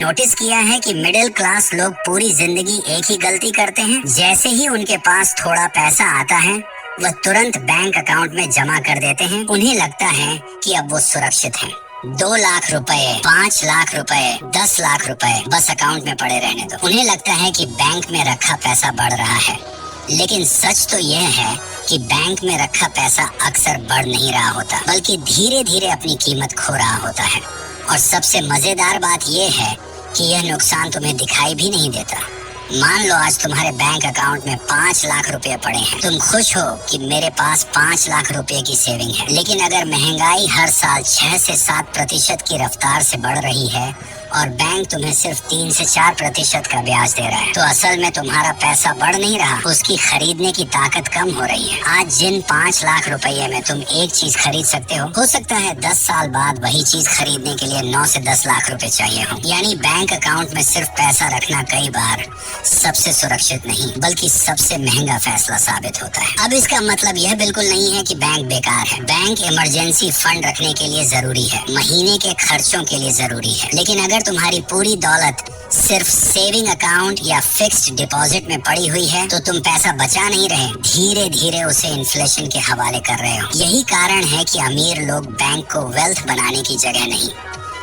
Notice किया है कि मिडिल क्लास लोग पूरी जिंदगी एक ही गलती करते हैं। जैसे ही उनके पास थोड़ा पैसा आता है वह तुरंत बैंक अकाउंट में जमा कर देते हैं। उन्हें लगता है कि अब वो सुरक्षित हैं। 2 लाख रुपए, 5 लाख रुपए, 10 लाख रुपए बस अकाउंट में पड़े रहने दो। उन्हें लगता है कि बैंक में रखा पैसा बढ़ रहा है, लेकिन सच तो यह है कि बैंक में रखा पैसा अक्सर बढ़ नहीं रहा होता, बल्कि धीरे धीरे अपनी कीमत खो रहा होता है। और सबसे मजेदार बात यह है कि यह नुकसान तुम्हें दिखाई भी नहीं देता। मान लो आज तुम्हारे बैंक अकाउंट में 5 लाख रुपए पड़े हैं। तुम खुश हो कि मेरे पास 5 लाख रुपए की सेविंग है, लेकिन अगर महंगाई हर साल 6 से 7% की रफ्तार से बढ़ रही है और बैंक तुम्हें सिर्फ 3 से 4% का ब्याज दे रहा है, तो असल में तुम्हारा पैसा बढ़ नहीं रहा, उसकी खरीदने की ताकत कम हो रही है। आज जिन 5 लाख रुपए में तुम एक चीज खरीद सकते हो सकता है 10 साल बाद वही चीज खरीदने के लिए 9 से 10 लाख रुपए चाहिए हो। यानी बैंक अकाउंट में सिर्फ पैसा रखना कई बार सबसे सुरक्षित नहीं, बल्कि सबसे महंगा फैसला साबित होता है। अब इसका मतलब यह बिल्कुल नहीं है कि बैंक बेकार है। बैंक इमरजेंसी फंड रखने के लिए जरूरी है, महीने के खर्चों के लिए जरूरी है। लेकिन अगर तुम्हारी पूरी दौलत सिर्फ सेविंग अकाउंट या फिक्स्ड डिपॉजिट में पड़ी हुई है, तो तुम पैसा बचा नहीं रहे, धीरे धीरे उसे इन्फ्लेशन के हवाले कर रहे हो। यही कारण है कि अमीर लोग बैंक को वेल्थ बनाने की जगह नहीं,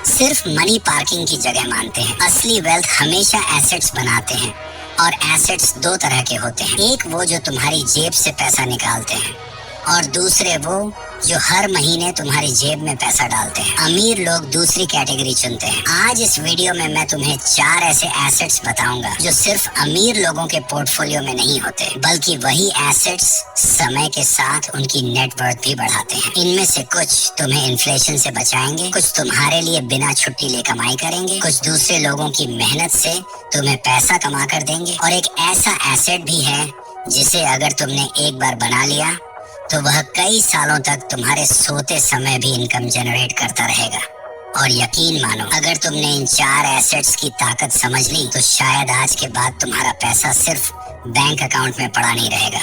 सिर्फ मनी पार्किंग की जगह मानते हैं। असली वेल्थ हमेशा एसेट्स बनाते हैं, और एसेट्स 2 तरह के होते हैं। एक वो जो तुम्हारी जेब से पैसा निकालते हैं, और दूसरे वो जो हर महीने तुम्हारी जेब में पैसा डालते हैं। अमीर लोग दूसरी कैटेगरी चुनते हैं। आज इस वीडियो में मैं तुम्हें 4 ऐसे एसेट्स बताऊंगा जो सिर्फ अमीर लोगों के पोर्टफोलियो में नहीं होते, बल्कि वही एसेट्स समय के साथ उनकी नेटवर्थ भी बढ़ाते हैं। इनमें से कुछ तुम्हें इन्फ्लेशन से बचाएंगे, कुछ तुम्हारे लिए बिना छुट्टी ले कमाई करेंगे, कुछ दूसरे लोगों की मेहनत से तुम्हें पैसा कमा कर देंगे, और एक ऐसा एसेट भी है जिसे अगर तुमने एक बार बना लिया तो वह कई सालों तक तुम्हारे सोते समय भी इनकम जनरेट करता रहेगा। और यकीन मानो, अगर तुमने इन 4 एसेट्स की ताकत समझ ली तो शायद आज के बाद तुम्हारा पैसा सिर्फ बैंक अकाउंट में पड़ा नहीं रहेगा,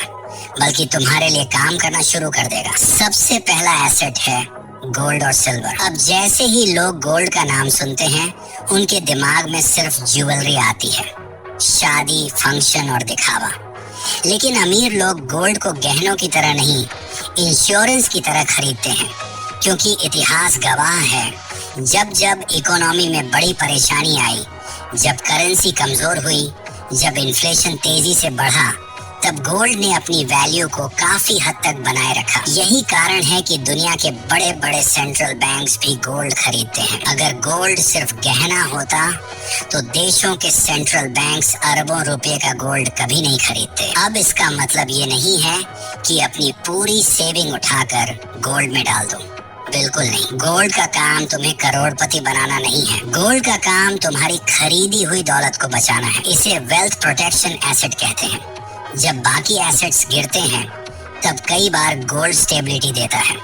बल्कि तुम्हारे लिए काम करना शुरू कर देगा। सबसे पहला एसेट है गोल्ड और सिल्वर। अब जैसे ही लोग गोल्ड का नाम सुनते हैं, उनके दिमाग में सिर्फ ज्वेलरी आती है, शादी, फंक्शन और दिखावा। लेकिन अमीर लोग गोल्ड को गहनों की तरह नहीं, इंश्योरेंस की तरह खरीदते हैं, क्योंकि इतिहास गवाह है जब जब इकोनॉमी में बड़ी परेशानी आई, जब करेंसी कमजोर हुई, जब इन्फ्लेशन तेजी से बढ़ा, तब गोल्ड ने अपनी वैल्यू को काफी हद तक बनाए रखा। यही कारण है कि दुनिया के बड़े बड़े सेंट्रल बैंक्स भी गोल्ड खरीदते हैं। अगर गोल्ड सिर्फ गहना होता तो देशों के सेंट्रल बैंक्स अरबों रुपए का गोल्ड कभी नहीं खरीदते। अब इसका मतलब ये नहीं है कि अपनी पूरी सेविंग उठाकर गोल्ड में डाल दो, बिल्कुल नहीं। गोल्ड का काम तुम्हें करोड़पति बनाना नहीं है, गोल्ड का काम तुम्हारी खरीदी हुई दौलत को बचाना है। इसे वेल्थ प्रोटेक्शन एसेट कहते हैं। जब बाकी एसेट्स गिरते हैं तब कई बार गोल्ड स्टेबिलिटी देता है।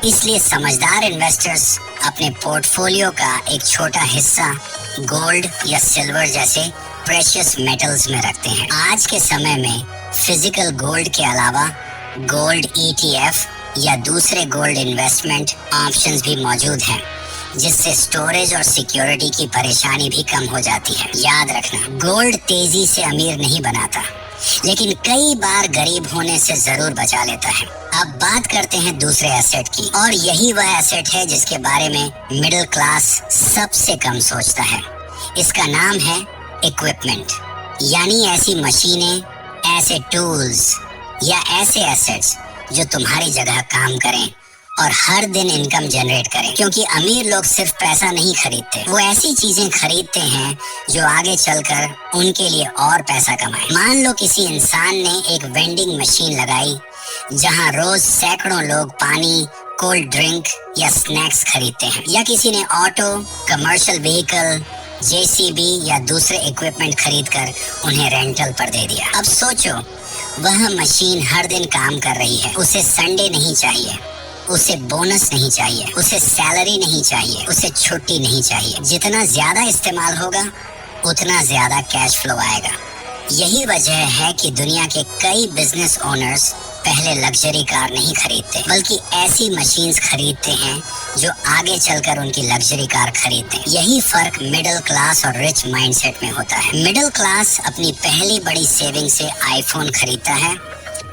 इसलिए समझदार इन्वेस्टर्स अपने पोर्टफोलियो का एक छोटा हिस्सा गोल्ड या सिल्वर जैसे प्रेशियस मेटल्स में रखते हैं। आज के समय में फिजिकल गोल्ड के अलावा गोल्ड ETF या दूसरे गोल्ड इन्वेस्टमेंट ऑप्शंस भी मौजूद हैं, जिससे स्टोरेज और सिक्योरिटी की परेशानी भी कम हो जाती है। याद रखना, गोल्ड तेजी से अमीर नहीं बनाता, लेकिन कई बार गरीब होने से जरूर बचा लेता है। अब बात करते हैं दूसरे एसेट की, और यही वह एसेट है जिसके बारे में मिडिल क्लास सबसे कम सोचता है। इसका नाम है इक्विपमेंट, यानी ऐसी मशीनें, ऐसे टूल्स या ऐसे एसेट्स जो तुम्हारी जगह काम करें और हर दिन इनकम जनरेट करें। क्योंकि अमीर लोग सिर्फ पैसा नहीं खरीदते, वो ऐसी चीजें खरीदते हैं जो आगे चलकर उनके लिए और पैसा कमाए। मान लो किसी इंसान ने एक वेंडिंग मशीन लगाई जहां रोज सैकड़ों लोग पानी, कोल्ड ड्रिंक या स्नैक्स खरीदते हैं, या किसी ने ऑटो, कमर्शियल व्हीकल, JCB या दूसरे इक्विपमेंट खरीदकर उन्हें रेंटल पर दे दिया। अब सोचो, वह मशीन हर दिन काम कर रही है, उसे संडे नहीं चाहिए, उसे बोनस नहीं चाहिए, उसे सैलरी नहीं चाहिए, उसे छुट्टी नहीं चाहिए। जितना ज्यादा इस्तेमाल होगा उतना ज्यादा कैश फ्लो आएगा। यही वजह है कि दुनिया के कई बिजनेस ओनर्स पहले लग्जरी कार नहीं खरीदते, बल्कि ऐसी मशीन्स खरीदते हैं जो आगे चलकर उनकी लग्जरी कार खरीदते हैं। यही फर्क मिडिल क्लास और रिच माइंडसेट में होता है। मिडिल क्लास अपनी पहली बड़ी सेविंग से आईफोन खरीदता है,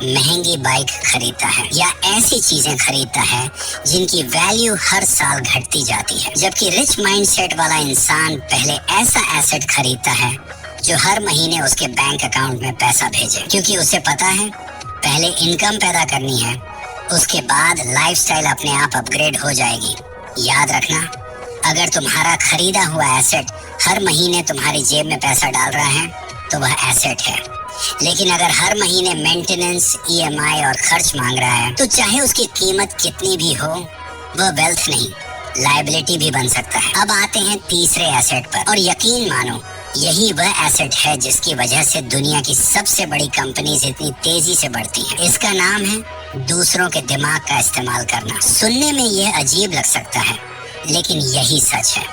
महंगी बाइक खरीदता है या ऐसी चीजें खरीदता है जिनकी वैल्यू हर साल घटती जाती है। जबकि रिच माइंडसेट वाला इंसान पहले ऐसा एसेट खरीदता है जो हर महीने उसके बैंक अकाउंट में पैसा भेजे, क्योंकि उसे पता है पहले इनकम पैदा करनी है, उसके बाद लाइफस्टाइल अपने आप अपग्रेड हो जाएगी। याद रखना, अगर तुम्हारा खरीदा हुआ एसेट हर महीने तुम्हारी जेब में पैसा डाल रहा है तो वह एसेट है। लेकिन अगर हर महीने मेंटेनेंस, ईएमआई और खर्च मांग रहा है तो चाहे उसकी कीमत कितनी भी हो, वह वेल्थ नहीं, लायबिलिटी भी बन सकता है। अब आते हैं तीसरे एसेट पर, और यकीन मानो यही वह एसेट है जिसकी वजह से दुनिया की सबसे बड़ी कंपनीज इतनी तेजी से बढ़ती हैं। इसका नाम है दूसरों के दिमाग का इस्तेमाल करना। सुनने में यह अजीब लग सकता है, लेकिन यही सच है,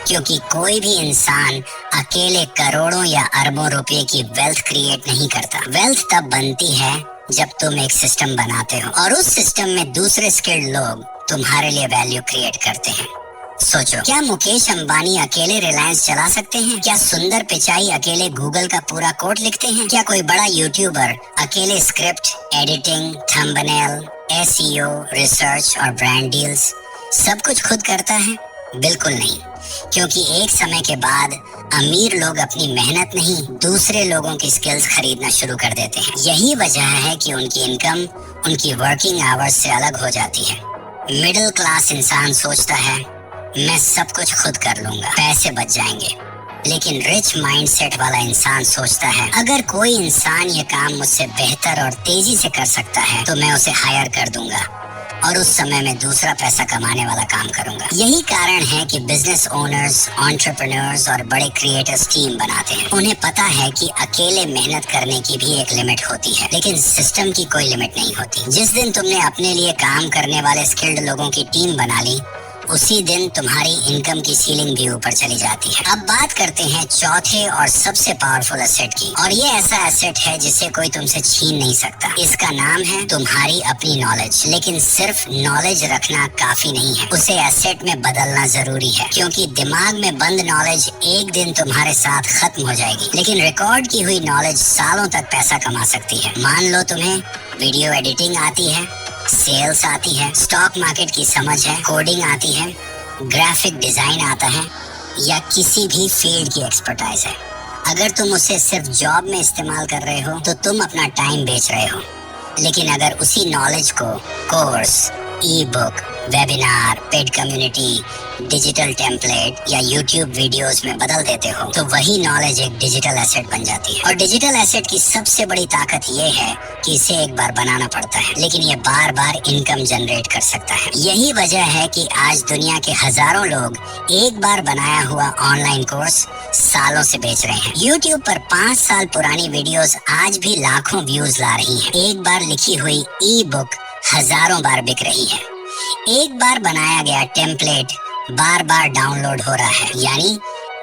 क्योंकि कोई भी इंसान अकेले करोड़ों या अरबों रुपए की वेल्थ क्रिएट नहीं करता। वेल्थ तब बनती है जब तुम एक सिस्टम बनाते हो और उस सिस्टम में दूसरे स्किल्ड लोग तुम्हारे लिए वैल्यू क्रिएट करते हैं। सोचो, क्या मुकेश अंबानी अकेले रिलायंस चला सकते हैं? क्या सुंदर पिचाई अकेले गूगल का पूरा कोड लिखते हैं? क्या कोई बड़ा यूट्यूबर अकेले script, editing, thumbnail, SEO, research और ब्रांड डील्स सब कुछ खुद करता है? बिल्कुल नहीं, क्योंकि एक समय के बाद अमीर लोग अपनी मेहनत नहीं, दूसरे लोगों की स्किल्स खरीदना शुरू कर देते हैं। यही वजह है कि उनकी इनकम उनकी वर्किंग आवर्स से अलग हो जाती है। मिडिल क्लास इंसान सोचता है मैं सब कुछ खुद कर लूंगा, पैसे बच जाएंगे। लेकिन रिच माइंडसेट वाला इंसान सोचता है अगर कोई इंसान ये काम मुझसे बेहतर और तेजी से कर सकता है तो मैं उसे हायर कर दूंगा और उस समय में दूसरा पैसा कमाने वाला काम करूंगा। यही कारण है कि बिजनेस ओनर्स, एंटरप्रेन्योर्स और बड़े क्रिएटर्स टीम बनाते हैं। उन्हें पता है कि अकेले मेहनत करने की भी एक लिमिट होती है, लेकिन सिस्टम की कोई लिमिट नहीं होती। जिस दिन तुमने अपने लिए काम करने वाले स्किल्ड लोगों की टीम बना ली, उसी दिन तुम्हारी इनकम की सीलिंग भी ऊपर चली जाती है। अब बात करते हैं चौथे और सबसे पावरफुल एसेट की, और ये ऐसा एसेट है जिसे कोई तुमसे छीन नहीं सकता। इसका नाम है तुम्हारी अपनी नॉलेज। लेकिन सिर्फ नॉलेज रखना काफी नहीं है, उसे एसेट में बदलना जरूरी है, क्योंकि दिमाग में बंद नॉलेज एक दिन तुम्हारे साथ खत्म हो जाएगी, लेकिन रिकॉर्ड की हुई नॉलेज सालों तक पैसा कमा सकती है। मान लो तुम्हें वीडियो एडिटिंग आती है, सेल्स आती है, स्टॉक मार्केट की समझ है, कोडिंग आती है, ग्राफिक डिजाइन आता है या किसी भी फील्ड की एक्सपर्टाइज है। अगर तुम उसे सिर्फ जॉब में इस्तेमाल कर रहे हो तो तुम अपना टाइम बेच रहे हो। लेकिन अगर उसी नॉलेज को कोर्स, ई book, webinar, paid community, digital template या यूट्यूब वीडियोस में बदल देते हो तो वही नॉलेज एक डिजिटल एसेट बन जाती है। और डिजिटल एसेट की सबसे बड़ी ताकत ये है कि इसे एक बार बनाना पड़ता है, लेकिन ये बार बार इनकम जनरेट कर सकता है। यही वजह है कि आज दुनिया के हजारों लोग एक बार बनाया हुआ ऑनलाइन कोर्स सालों से बेच रहे हैं। यूट्यूब पर 5 साल पुरानी वीडियोस आज भी लाखों व्यूज ला रही हैं। एक बार लिखी हुई ई बुक हजारों बार बिक रही है। एक बार बनाया गया टेम्पलेट बार बार डाउनलोड हो रहा है। यानी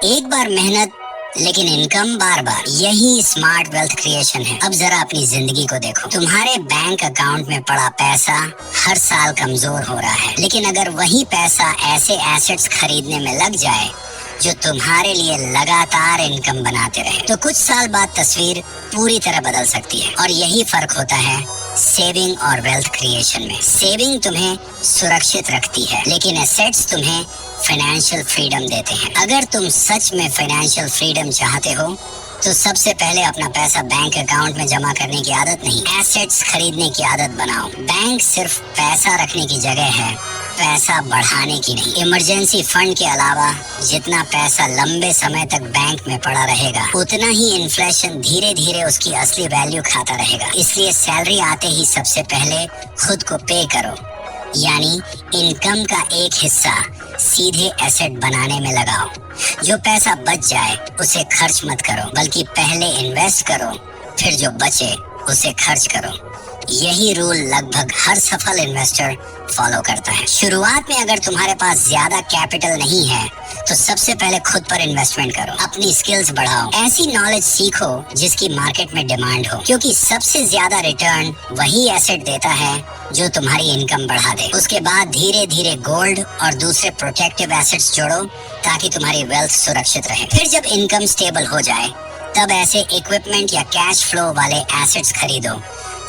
एक बार मेहनत लेकिन इनकम बार बार। यही स्मार्ट वेल्थ क्रिएशन है। अब जरा अपनी जिंदगी को देखो, तुम्हारे बैंक अकाउंट में पड़ा पैसा हर साल कमजोर हो रहा है, लेकिन अगर वही पैसा ऐसे एसेट्स खरीदने में लग जाए जो तुम्हारे लिए लगातार इनकम बनाते रहे तो कुछ साल बाद तस्वीर पूरी तरह बदल सकती है। और यही फर्क होता है सेविंग और वेल्थ क्रिएशन में। सेविंग तुम्हें सुरक्षित रखती है, लेकिन एसेट्स तुम्हें फाइनेंशियल फ्रीडम देते हैं। अगर तुम सच में फाइनेंशियल फ्रीडम चाहते हो तो सबसे पहले अपना पैसा बैंक अकाउंट में जमा करने की आदत नहीं, एसेट्स खरीदने की आदत बनाओ। बैंक सिर्फ पैसा रखने की जगह है, पैसा बढ़ाने की नहीं। इमरजेंसी फंड के अलावा जितना पैसा लंबे समय तक बैंक में पड़ा रहेगा, उतना ही इन्फ्लेशन धीरे धीरे उसकी असली वैल्यू खाता रहेगा। इसलिए सैलरी आते ही सबसे पहले खुद को पे करो, यानी इनकम का एक हिस्सा सीधे एसेट बनाने में लगाओ। जो पैसा बच जाए उसे खर्च मत करो, बल्कि पहले इन्वेस्ट करो, फिर जो बचे उसे खर्च करो। यही रूल लगभग हर सफल इन्वेस्टर फॉलो करता है। शुरुआत में अगर तुम्हारे पास ज्यादा कैपिटल नहीं है तो सबसे पहले खुद पर इन्वेस्टमेंट करो, अपनी स्किल्स बढ़ाओ, ऐसी नॉलेज सीखो जिसकी मार्केट में डिमांड हो, क्योंकि सबसे ज्यादा रिटर्न वही एसेट देता है जो तुम्हारी इनकम बढ़ा दे। उसके बाद धीरे धीरे गोल्ड और दूसरे प्रोटेक्टिव एसेट्स जोड़ो ताकि तुम्हारी वेल्थ सुरक्षित रहे। फिर जब इनकम स्टेबल हो जाए तब ऐसे इक्विपमेंट या कैश फ्लो वाले एसेट्स खरीदो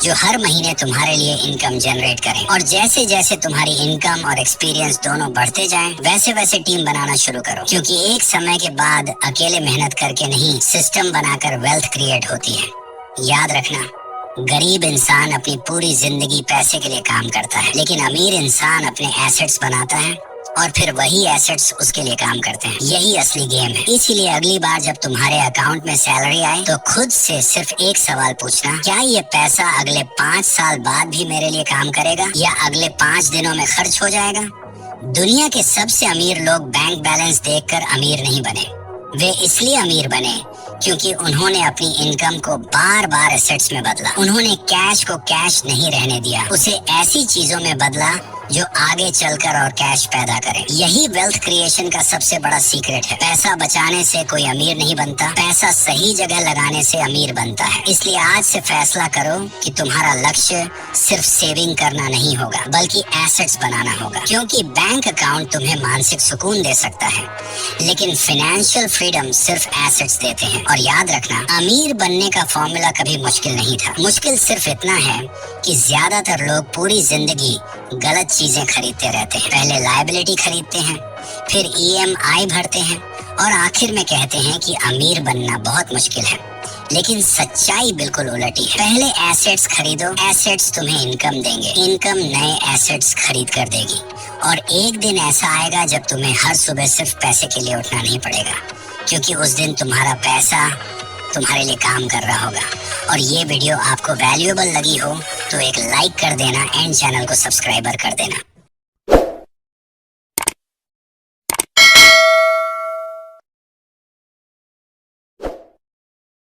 जो हर महीने तुम्हारे लिए इनकम जनरेट करें। और जैसे जैसे तुम्हारी इनकम और एक्सपीरियंस दोनों बढ़ते जाएं, वैसे वैसे टीम बनाना शुरू करो, क्योंकि एक समय के बाद अकेले मेहनत करके नहीं, सिस्टम बनाकर वेल्थ क्रिएट होती है। याद रखना, गरीब इंसान अपनी पूरी जिंदगी पैसे के लिए काम करता है, लेकिन अमीर इंसान अपने एसेट्स बनाता है और फिर वही एसेट्स उसके लिए काम करते हैं। यही असली गेम है। इसीलिए अगली बार जब तुम्हारे अकाउंट में सैलरी आए तो खुद से सिर्फ एक सवाल पूछना, क्या ये पैसा अगले 5 साल बाद भी मेरे लिए काम करेगा या अगले 5 दिनों में खर्च हो जाएगा? दुनिया के सबसे अमीर लोग बैंक बैलेंस देखकर अमीर नहीं बने, वे इसलिए अमीर बने क्योंकि उन्होंने अपनी इनकम को बार बार एसेट्स में बदला। उन्होंने कैश को कैश नहीं रहने दिया, उसे ऐसी चीजों में बदला जो आगे चलकर और कैश पैदा करें। यही वेल्थ क्रिएशन का सबसे बड़ा सीक्रेट है। पैसा बचाने से कोई अमीर नहीं बनता, पैसा सही जगह लगाने से अमीर बनता है। इसलिए आज से फैसला करो कि तुम्हारा लक्ष्य सिर्फ सेविंग करना नहीं होगा, बल्कि एसेट्स बनाना होगा, क्योंकि बैंक अकाउंट तुम्हें मानसिक सुकून दे सकता है, लेकिन फाइनेंशियल फ्रीडम सिर्फ एसेट्स देते हैं। और याद रखना, अमीर बनने का फॉर्मूला कभी मुश्किल नहीं था। मुश्किल सिर्फ इतना है कि ज्यादातर लोग पूरी जिंदगी गलत चीजें खरीदते रहते हैं। पहले लायबिलिटी खरीदते हैं, फिर EMI भरते हैं और आखिर में कहते हैं कि अमीर बनना बहुत मुश्किल है। लेकिन सच्चाई बिल्कुल उलटी है। पहले एसेट्स खरीदो, एसेट्स तुम्हें इनकम देंगे, इनकम नए एसेट्स खरीद कर देगी। और एक दिन ऐसा आएगा जब तुम्हें हर सुबह सिर्फ पैसे के लिए उठना नहीं पड़ेगा, क्योंकि उस दिन तुम्हारा पैसा तुम्हारे लिए काम कर रहा होगा। और ये वीडियो आपको वैल्यूएबल लगी हो तो एक लाइक कर देना एंड चैनल को सब्सक्राइबर कर देना।